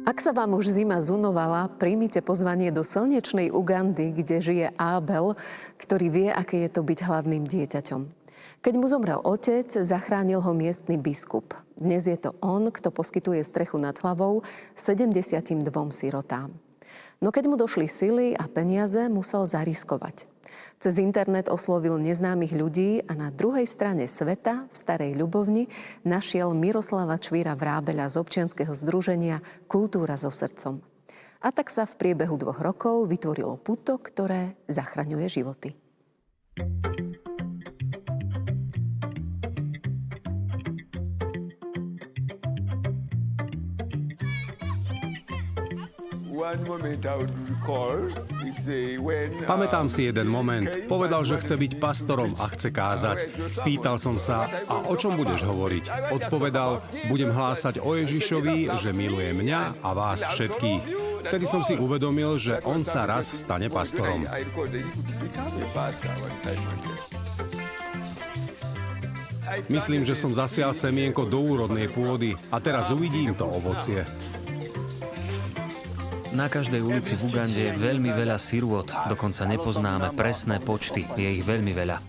Ak sa vám už zima zunovala, príjmite pozvanie do slnečnej Ugandy, kde žije Abel, ktorý vie, aké je to byť hladným dieťaťom. Keď mu zomrel otec, zachránil ho miestny biskup. Dnes je to on, kto poskytuje strechu nad hlavou 72 sirotám. No keď mu došli sily a peniaze, musel zariskovať. Cez internet oslovil neznámych ľudí a na druhej strane sveta, v Starej Ľubovni, našiel Miroslava Čvíra-Vrábeľa z občianskeho združenia Kultúra so srdcom. A tak sa v priebehu 2 rokov vytvorilo puto, ktoré zachraňuje životy. Pamätám si jeden moment. Povedal, že chce byť pastorom a chce kázať. Spýtal som sa, a o čom budeš hovoriť? Odpovedal, budem hlásať o Ježišovi, že miluje mňa a vás všetkých. Vtedy som si uvedomil, že on sa raz stane pastorom. Myslím, že som zasial semienko do úrodnej pôdy a teraz uvidím to ovocie. Na každej ulici v Ugande je veľmi veľa sirôt, dokonca nepoznáme presné počty, je ich veľmi veľa.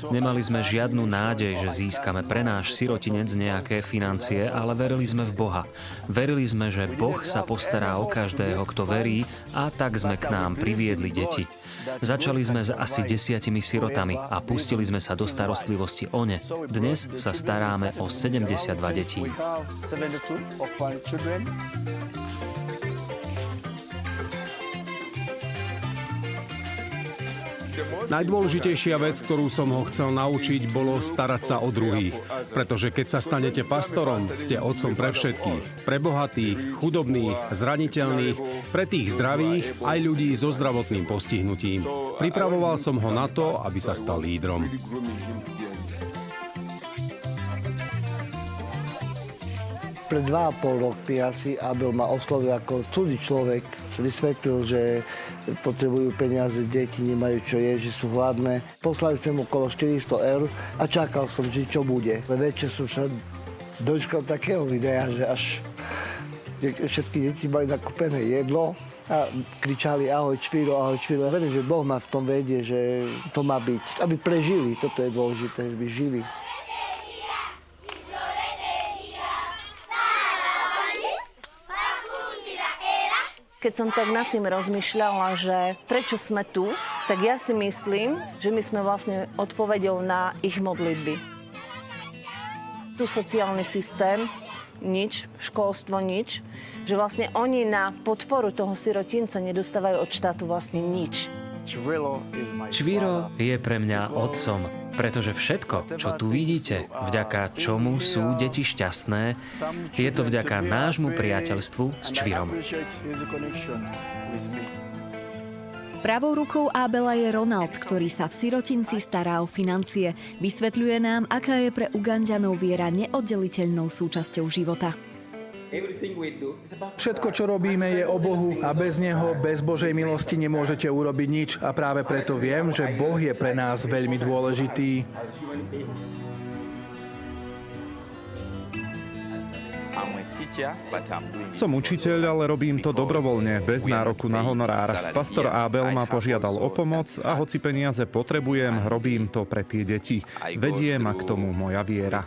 Nemali sme žiadnu nádej, že získame pre náš sirotinec nejaké financie, ale verili sme v Boha. Verili sme, že Boh sa postará o každého, kto verí, a tak sme k nám priviedli deti. Začali sme s asi 10 sirotami a pustili sme sa do starostlivosti o ne. Dnes sa staráme o 72 detí. Najdôležitejšia vec, ktorú som ho chcel naučiť, bolo starať sa o druhých. Pretože keď sa stanete pastorom, ste otcom pre všetkých. Pre bohatých, chudobných, zraniteľných, pre tých zdravých, aj ľudí so zdravotným postihnutím. Pripravoval som ho na to, aby sa stal lídrom. Pred 2,5 roky asi Abel ma oslovil ako cudzí človek. Vysvetlil, že potrebujú peniaze, deti nemajú čo jesť, že sú hladné. Poslali sme mu okolo 400 eur a čakal som, že čo bude. Večer som sa dočkal takého videa, že až všetky deti mali nakúpené jedlo a kričali ahoj Čvíro, ahoj Čvíro. Ja verím, že Boh ma v tom vedie, že to má byť. Aby prežili, toto je dôležité, aby žili. Keď som tak nad tým rozmýšľala, že prečo sme tu, tak ja si myslím, že my sme vlastne odpoveďou na ich modlitby. Tu sociálny systém, nič, školstvo, nič, že vlastne oni na podporu toho sirotinca nedostávajú od štátu vlastne nič. Čvíro je pre mňa otcom, pretože všetko, čo tu vidíte, vďaka čomu sú deti šťastné, je to vďaka nášmu priateľstvu s Čvírom. Pravou rukou Abela je Ronald, ktorý sa v sirotinci stará o financie. Vysvetľuje nám, aká je pre Uganďanov viera neoddeliteľnou súčasťou života. Všetko, čo robíme, je o Bohu a bez Neho, bez Božej milosti nemôžete urobiť nič. A práve preto viem, že Boh je pre nás veľmi dôležitý. Som učiteľ, ale robím to dobrovoľne, bez nároku na honorár. Pastor Abel ma požiadal o pomoc a hoci peniaze potrebujem, robím to pre tie deti. Vedie ma k tomu moja viera.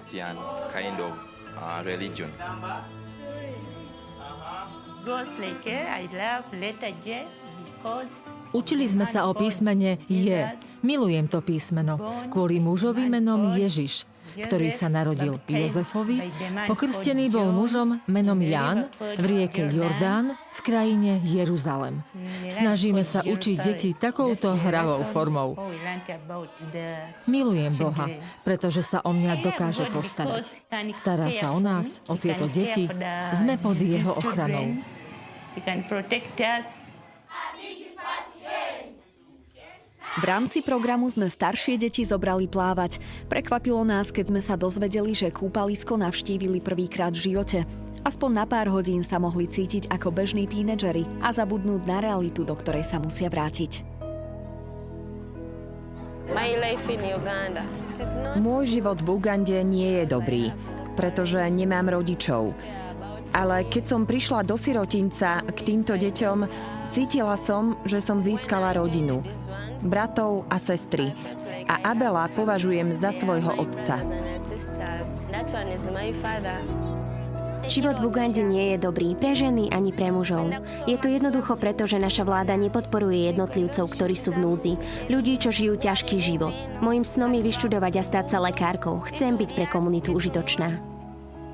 Učili sme sa o písmene Je. Milujem to písmeno. Kvôli mužovi menom Ježiš, ktorý sa narodil Jozefovi, pokrstený bol mužom menom Ján v rieke Jordán v krajine Jeruzalem. Snažíme sa učiť deti takouto hravou formou. Milujem Boha, pretože sa o mňa dokáže postarať. Stará sa o nás, o tieto deti. Sme pod jeho ochranou. V rámci programu sme staršie deti zobrali plávať. Prekvapilo nás, keď sme sa dozvedeli, že kúpalisko navštívili prvýkrát v živote. Aspoň na pár hodín sa mohli cítiť ako bežní tínedžeri a zabudnúť na realitu, do ktorej sa musia vrátiť. Môj život v Ugande nie je dobrý, pretože nemám rodičov. Ale keď som prišla do sirotinca k týmto deťom, cítila som, že som získala rodinu. Bratov a sestry. A Abela považujem za svojho otca. Život v Ugande nie je dobrý pre ženy ani pre mužov. Je to jednoducho preto, že naša vláda nepodporuje jednotlivcov, ktorí sú v núdzi. Ľudí, čo žijú ťažký život. Mojím snom je vyštudovať a stať sa lekárkou. Chcem byť pre komunitu užitočná.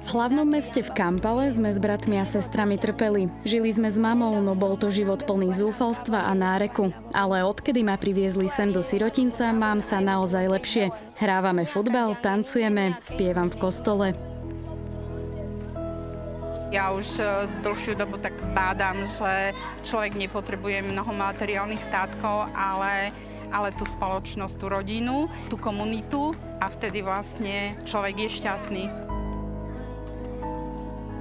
V hlavnom meste v Kampale sme s bratmi a sestrami trpeli. Žili sme s mamou, no bol to život plný zúfalstva a náreku. Ale odkedy ma priviezli sem do sirotinca, mám sa naozaj lepšie. Hrávame futbal, tancujeme, spievam v kostole. Ja už dlhšiu dobu tak bádam, že človek nepotrebuje mnoho materiálnych státkov, ale tú spoločnosť, tú rodinu, tú komunitu a vtedy vlastne človek je šťastný.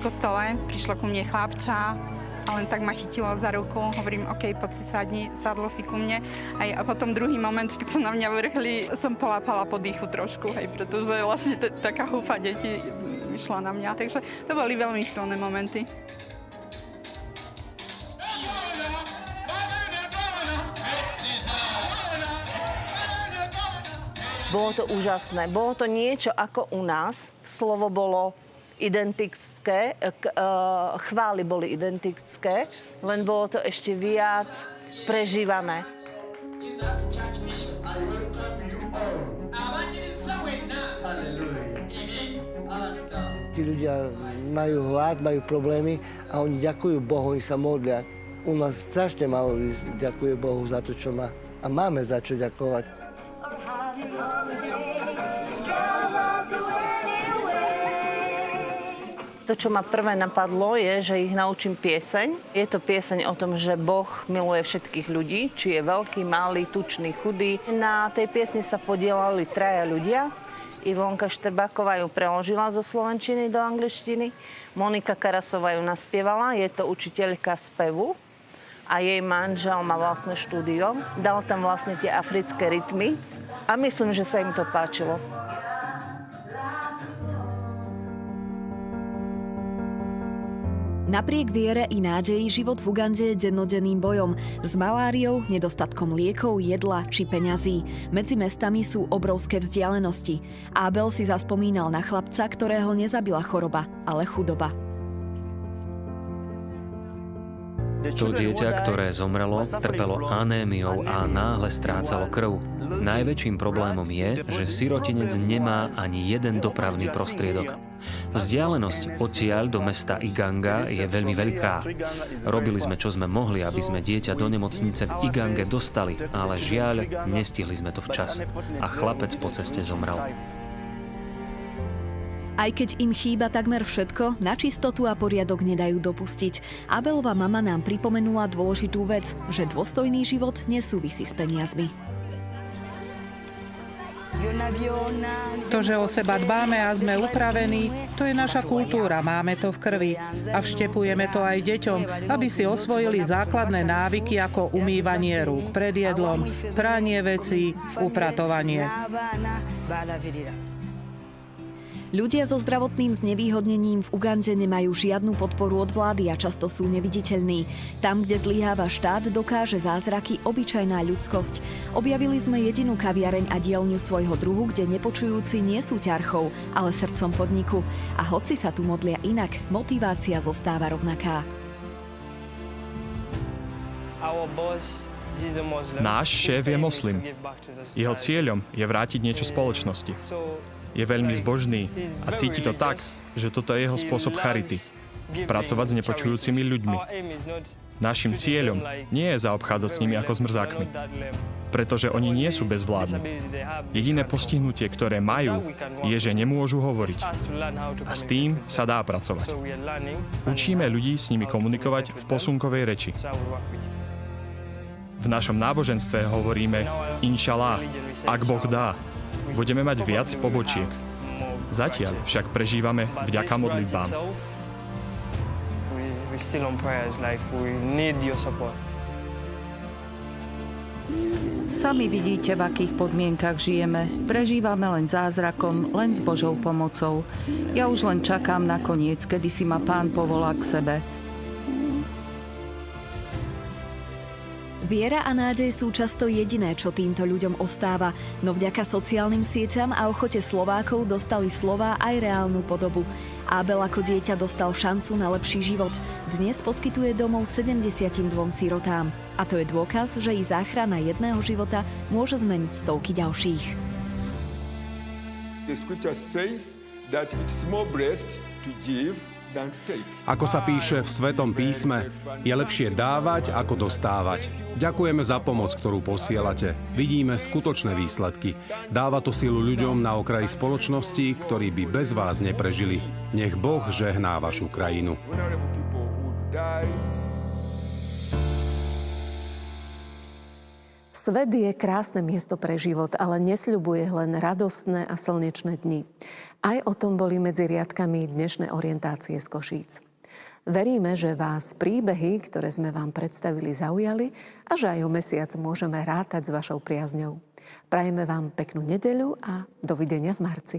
V kostole prišlo ku mne chlapča a len tak ma chytilo za ruku. Hovorím, OK, poď si sadni, sadlo si ku mne. A potom druhý moment, keď sa na mňa vrhli, som polápala po dýchu trošku, pretože vlastne taká húfa detí vyšla na mňa, takže to boli veľmi silné momenty. Bolo to úžasné. Bolo to niečo ako u nás. Slovo bolo identické, chvály boli identické, len bolo to ešte viac prežívané. Tí ľudia majú hlad, majú problémy a oni ďakujú Bohu, oni sa modlia. U nás strašne málo ďakuje Bohu za to, čo má. A máme za čo ďakovať. To, čo ma prvé napadlo, je, že ich naučím pieseň. Je to pieseň o tom, že Boh miluje všetkých ľudí, či je veľký, malý, tučný, chudý. Na tej piesni sa podielali 3 ľudia. Ivonka Štrbáková ju preložila zo slovenčiny do angličtiny. Monika Karasová ju naspievala, je to učiteľka spevu. A jej manžel má vlastné štúdio. Dal tam vlastne tie africké rytmy. A myslím, že sa im to páčilo. Napriek viere i nádeji život v Ugande je dennodenným bojom s maláriou, nedostatkom liekov, jedla či peňazí. Medzi mestami sú obrovské vzdialenosti. Abel si zaspomínal na chlapca, ktorého nezabila choroba, ale chudoba. To dieťa, ktoré zomrelo, trpelo anémiou a náhle strácalo krv. Najväčším problémom je, že sirotinec nemá ani jeden dopravný prostriedok. Vzdialenosť odtiaľ do mesta Iganga je veľmi veľká. Robili sme, čo sme mohli, aby sme dieťa do nemocnice v Igange dostali, ale žiaľ, nestihli sme to včas. A chlapec po ceste zomrel. Aj keď im chýba takmer všetko, na čistotu a poriadok nedajú dopustiť. Abelova mama nám pripomenula dôležitú vec, že dôstojný život nesúvisí s peniazmi. To, že o seba dbáme a sme upravení, to je naša kultúra, máme to v krvi. A vštepujeme to aj deťom, aby si osvojili základné návyky ako umývanie rúk pred jedlom, pranie vecí, upratovanie. Ľudia so zdravotným znevýhodnením v Ugande nemajú žiadnu podporu od vlády a často sú neviditeľní. Tam, kde zlyháva štát, dokáže zázraky obyčajná ľudskosť. Objavili sme jedinú kaviareň a dielňu svojho druhu, kde nepočujúci nie sú ťarchou, ale srdcom podniku. A hoci sa tu modlia inak, motivácia zostáva rovnaká. Náš šéf je moslim. Jeho cieľom je vrátiť niečo spoločnosti. Je veľmi zbožný a cíti to tak, že toto je jeho spôsob charity. Pracovať s nepočujúcimi ľuďmi. Naším cieľom nie je zaobchádzať s nimi ako s mrzákmi, pretože oni nie sú bezvládni. Jediné postihnutie, ktoré majú, je, že nemôžu hovoriť. A s tým sa dá pracovať. Učíme ľudí s nimi komunikovať v posunkovej reči. V našom náboženstve hovoríme Inšallah, ak Boh dá. Budeme mať viac pobočiek. Zatiaľ však prežívame vďaka modlitbám. Sami vidíte, v akých podmienkach žijeme. Prežívame len zázrakom, len s Božou pomocou. Ja už len čakám na koniec, kedy si ma Pán povolá k sebe. Viera a nádej sú často jediné, čo týmto ľuďom ostáva, no vďaka sociálnym sieťam a ochote Slovákov dostali slová aj reálnu podobu. Abel ako dieťa dostal šancu na lepší život. Dnes poskytuje domov 72 sirotám. A to je dôkaz, že i záchrana jedného života môže zmeniť stovky ďalších. The scripture says that it is more blessed to give. Ako sa píše v Svetom písme, je lepšie dávať ako dostávať. Ďakujeme za pomoc, ktorú posielate. Vidíme skutočné výsledky. Dáva to silu ľuďom na okraji spoločnosti, ktorí by bez vás neprežili. Nech Boh žehná vašu krajinu. Svet je krásne miesto pre život, ale nesľubuje len radostné a slnečné dni. Aj o tom boli medzi riadkami dnešné orientácie z Košíc. Veríme, že vás príbehy, ktoré sme vám predstavili, zaujali a že aj o mesiac môžeme rátať s vašou priazňou. Prajeme vám peknú nedeľu a dovidenia v marci.